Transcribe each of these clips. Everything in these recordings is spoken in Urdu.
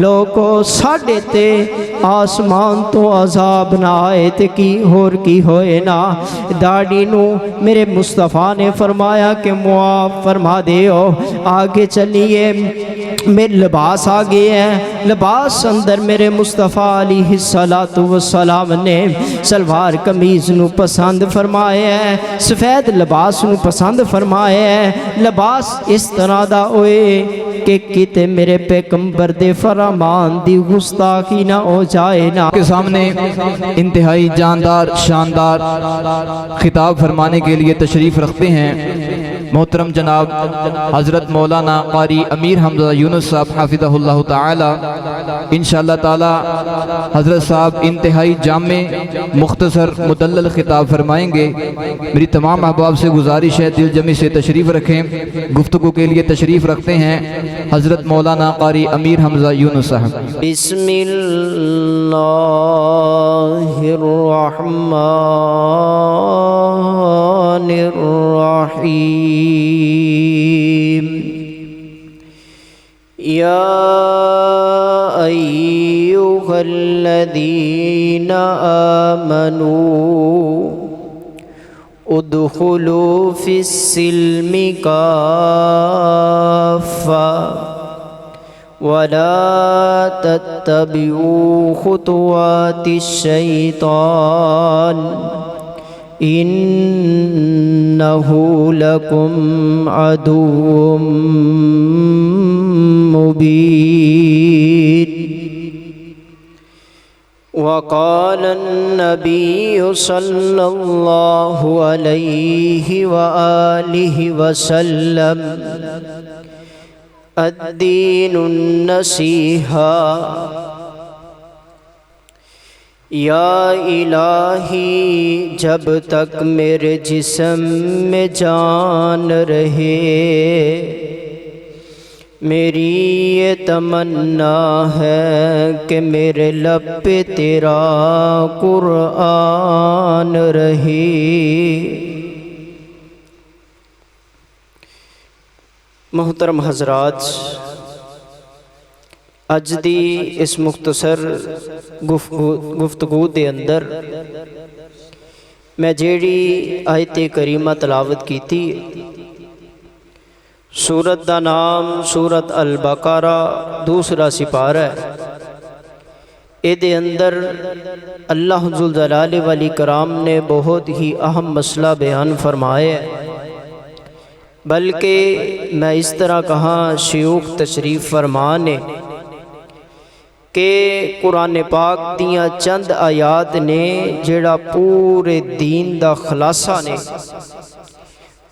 لوگو ساڈے تے آسمان تو عذاب نہ آئے تے کی ہور کی ہوئے نا۔ داڑھی نو میرے مصطفیٰ نے فرمایا کہ معاف فرما دیو۔ آگے چلیے، میرے لباس آگے ہیں، لباس اندر میرے مصطفیٰ علیہ السلام نے سلوار قمیض نو پسند فرمایا ہے، سفید لباس نو پسند فرمایا ہے۔ لباس اس طرح دا ہوئے کہ کتے میرے پیغمبر دے فرمان دی گستاخی نہ ہو جائے نا۔ کے سامنے انتہائی جاندار شاندار خطاب فرمانے کے لیے تشریف رکھتے ہیں محترم جناب حضرت مولانا قاری امیر حمزہ یونس صاحب حافظہ اللہ تعالی۔ انشاءاللہ تعالی حضرت صاحب انتہائی جامع مختصر مدلل خطاب فرمائیں گے۔ میری تمام احباب سے گزارش ہے دل جمی سے تشریف رکھیں۔ گفتگو کے لیے تشریف رکھتے ہیں حضرت مولانا قاری امیر حمزہ یونس صاحب۔ بسم اللہ الرحمن الرحیم۔ یا ایہا الذین آمنوا ادخلوا فی السلم کافہ ولا تتبعوا خطوات الشیطان انہ لکم عدو مبین۔ وقال النبی صلی اللہ علیہ وآلہ وسلم الدین النصیحہ۔ یا الہی جب تک میرے جسم میں جان رہے میری یہ تمنا ہے کہ میرے لب پہ تیرا قرآن رہے۔ محترم حضرات، اج دی اس مختصر گفتگو دے اندر میں جیڑی آیت کریمہ تلاوت کیتی، سورت دا نام سورت البقرہ دوسرا سپارہ ہے۔ اے دے اندر اللہ ذوالجلال والاکرام نے بہت ہی اہم مسئلہ بیان فرمایا ہے، بلکہ میں اس طرح کہاں شیوخ تشریف فرمانے کہ قرآن پاک دیاں چند آیات نے جڑا پورے دین دا خلاصہ نے،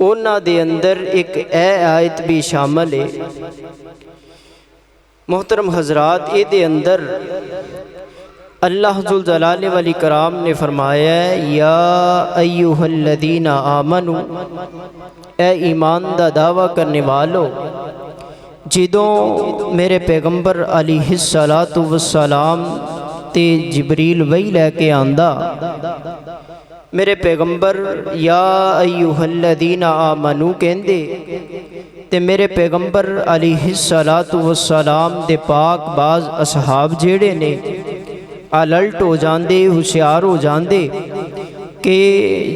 اونا دے اندر ایک اے آیت بھی شامل ہے۔ محترم حضرات، اے دے اندر اللہ ذوالجلال والاکرام نے فرمایا ہے یا ایہا الذین آمنوا، اے ایمان دا دعویٰ کرنے والو، جدوں میرے پیغمبر علیہ السلام تے جبریل وحی لے کے آندا، میرے پیغمبر یا ایہا الذین آمنو کہندے تے میرے پیغمبر علیہ السلام دے پاک باز اصحاب جیڑے نے الرٹ ہو جاندے، ہوشیار ہو جاندے کہ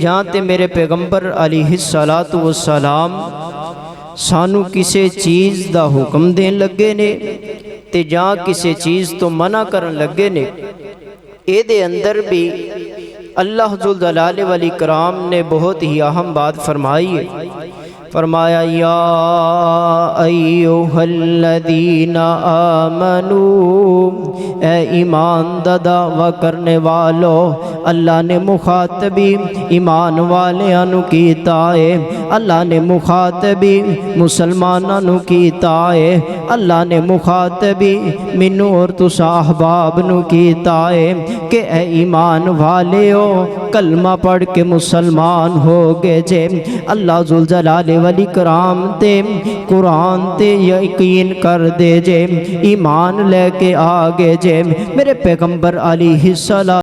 جہاں تے میرے پیغمبر علیہ السلام سانو کسے چیز دا حکم دین لگے نے تے جہاں کسے چیز تو منع کرن لگے نے، اے دے اندر بھی اللہ ذوالجلال والاکرام نے بہت ہی اہم بات فرمائی ہے۔ فرمایا یا ایہا الذین آمنو، اے ایمان دا دعویٰ کرنے والو، اللہ نے مخاطبی ایمان والیاں کیتا ہے، اللہ نے مخاطبی مسلماناں کیتا ہے، اللہ نے مخاطبی منو اور تسا احباب کیتا ہے کہ اے ایمان والیو کلمہ پڑھ کے مسلمان ہو گے جے، اللہ ذوالجلال والاکرام تے قرآن تے یقین کر دے جے، ایمان لے کے آگے جے، میرے پیغمبر علیہ السلام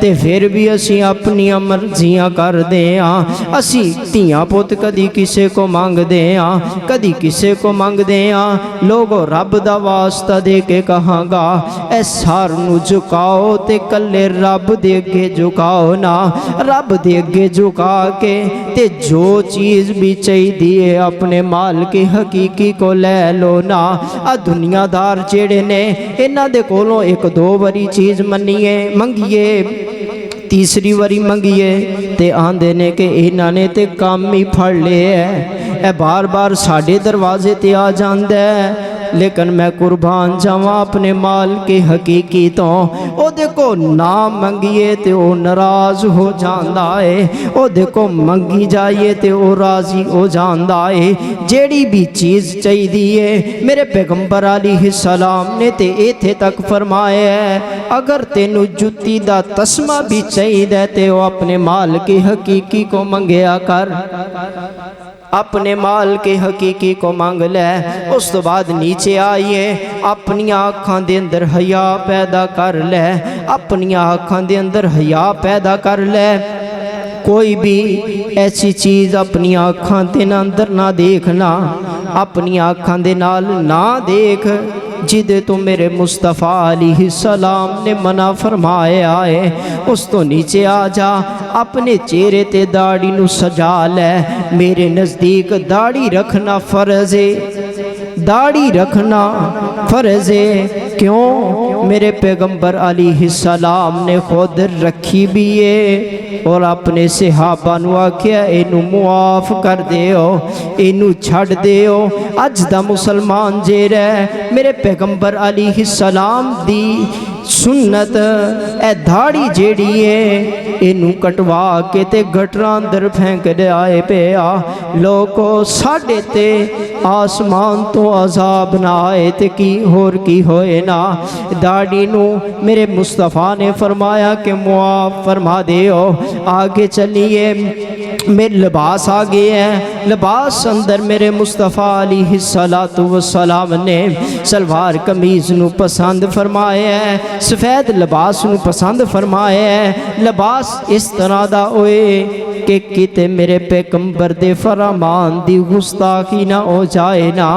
تے پھر بھی اسی اپنی مرضیاں کر دے ہاں، اسی تیاں پوت کدی کسے کو مانگ دے ہاں، کدی کسے کو مانگ دے ہاں۔ لوگو رب دا واسطہ دے کے کہاں گا اے سار نو جھکاؤ تے کلے رب دے کے جھکاؤ نا، رب دے کے جھکا کے تے جو چیز بھی چاہی دیے اپنے مال کے حقیقی کو لے لو نا۔ دنیا دار جیڑے نے انہاں دے کولوں ایک دو باری چیز منگیے، تیسری واری منگیے تے آندے نے کہ انہاں نے تے کام ہی پھڑ لے ہے، اے بار بار ساڑھے دروازے تے آ جاندے ہے، لیکن میں قربان جاواں اپنے مال کے حقیقی تو او دیکھو نہ منگیے تے او ناراض ہو جاندا ہے، او دیکھو منگی جائیے تے او راضی ہو جاندا ہے۔ جیڑی بھی چیز چاہی دیئے میرے پیغمبر علیہ السلام نے تے ایتھے تک فرمایا ہے اگر تینو جتی دا تسمہ بھی چاہی دے تے او اپنے مال کے حقیقی کو منگیا کر، اپنے مال کے حقیقی کو مانگ لے۔ اس تو بعد نیچے آئیے، اپنی آنکھاں دے اندر حیا پیدا کر لے، اپنی آنکھاں دے اندر حیا پیدا کر لے۔ کوئی بھی ایسی چیز اپنی آنکھاں دے اندر نہ دیکھنا، اپنی آنکھاں دے نال نہ دیکھ جدے تو میرے مصطفیٰ علیہ السلام نے منع فرمایا ہے۔ اس تو نیچے آ جا، اپنے چہرے تے داڑھی نو سجا لے۔ میرے نزدیک داڑھی رکھنا فرض ہے، داڑھی رکھنا فرض ہے۔ کیوں؟ میرے پیغمبر علیہ السلام نے خود رکھی بھی ہے اور اپنے صحابہ نو آکھیا اینو معاف کر دیو، اینو چھڑ دیو۔ اج دا مسلمان جے رہے میرے پیغمبر علیہ السلام دی سنت اے دھاڑی جیڑی ہے اینو کٹوا کے تے گٹراں اندر پھینک دے آئے پیا۔ لوگو ساڑھے تے آسمان تو عذاب نہ آئے تے کی ہوئے نا۔ داڑھی نو میرے مصطفیٰ نے فرمایا کہ معاف فرما دیو۔ آگے چلیے، میرے لباس آگے ہیں، لباس اندر میرے مصطفیٰ علیہ السلام نے سلوار قمیض نو پسند فرمایا ہے، سفید لباس نو پسند فرمایا ہے۔ لباس اس طرح دا ہوئے کہ کتے میرے پیغمبر دے فرمان دی گستاخی نہ ہو جائے نا۔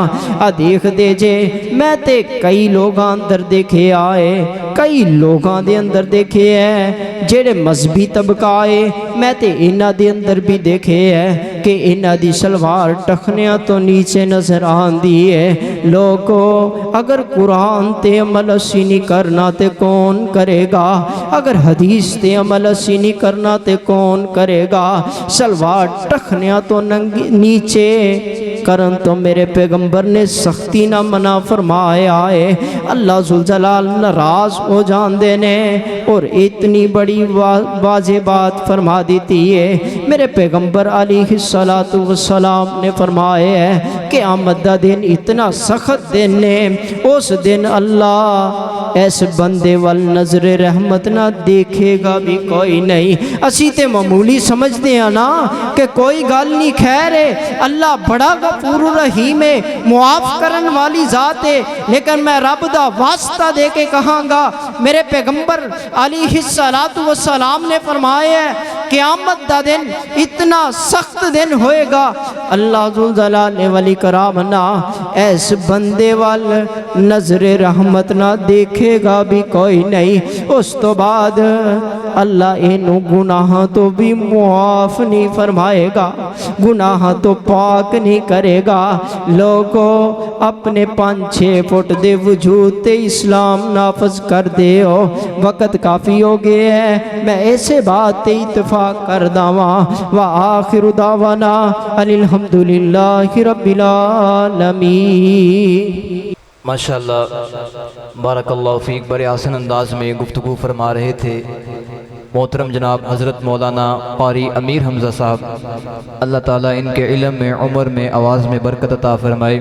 دیکھ دے جے میں تے کئی لوگاں اندر دیکھے آئے، کئی لوگاں دے اندر دیکھے ہیں جیڑے مذہبی طبقہ آئے، میں تے انہاں دے اندر بھی دیکھے ہیں کہ انہاں دی سلوار ٹخنیاں تو نیچے نظر آن دی ہے۔ لوگو اگر قرآن تے عمل اسی نہیں کرنا تے کون کرے گا؟ اگر حدیث تے عمل اسی نہیں کرنا تے کون کرے گا؟ سلوار ٹخنیاں تو نیچے کرن تو میرے پیغمبر نے سختی نہ منع فرمایا ہے۔ اللہ ذوالجلال ناراض ہو جان دینے اور اتنی بڑی واضح بات فرما دیتی ہے۔ میرے پیغمبر علیہ السلام نے فرمایا ہے کہ قیامت دا دن اتنا سخت دن ہے، اس دن اللہ ایس بندے وال نظر رحمت نہ دیکھے گا بھی کوئی نہیں۔ اسی تے معمولی سمجھتے ہیں نا کہ کوئی گل نہیں، خیر ہے، اللہ بڑا غفور رحیم ہے، معاف کرن والی ذات ہے، لیکن میں رب دا واسطہ دے کے کہاں گا، میرے پیغمبر علیہ السلام نے فرمایا ہے قیامت دا دن اتنا سخت دن ہوئے گا، اللہ ذوالجلال نے ولی کرام نہ ایس بندے وال نظر رحمت نہ دیکھے گا بھی کوئی نہیں۔ اس تو بعد اللہ انہوں گناہ تو بھی معاف نہیں فرمائے گا، گناہ تو پاک نہیں کرے گا۔ لوگوں اپنے 5-6 فٹ دے وجود تے اسلام نافذ کر دے ہو، وقت کافی ہو گئے ہے، میں ایسے بات تے اتفاق کر داواں۔ وآخر دعوانا ان الحمدللہ رب العالمین۔ ماشاءاللہ، بارک اللہ فیک، بڑے آسن انداز میں گفتگو فرما رہے تھے محترم جناب حضرت مولانا قاری امیر حمزہ صاحب۔ اللہ تعالیٰ ان کے علم میں، عمر میں، آواز میں برکت عطا فرمائے۔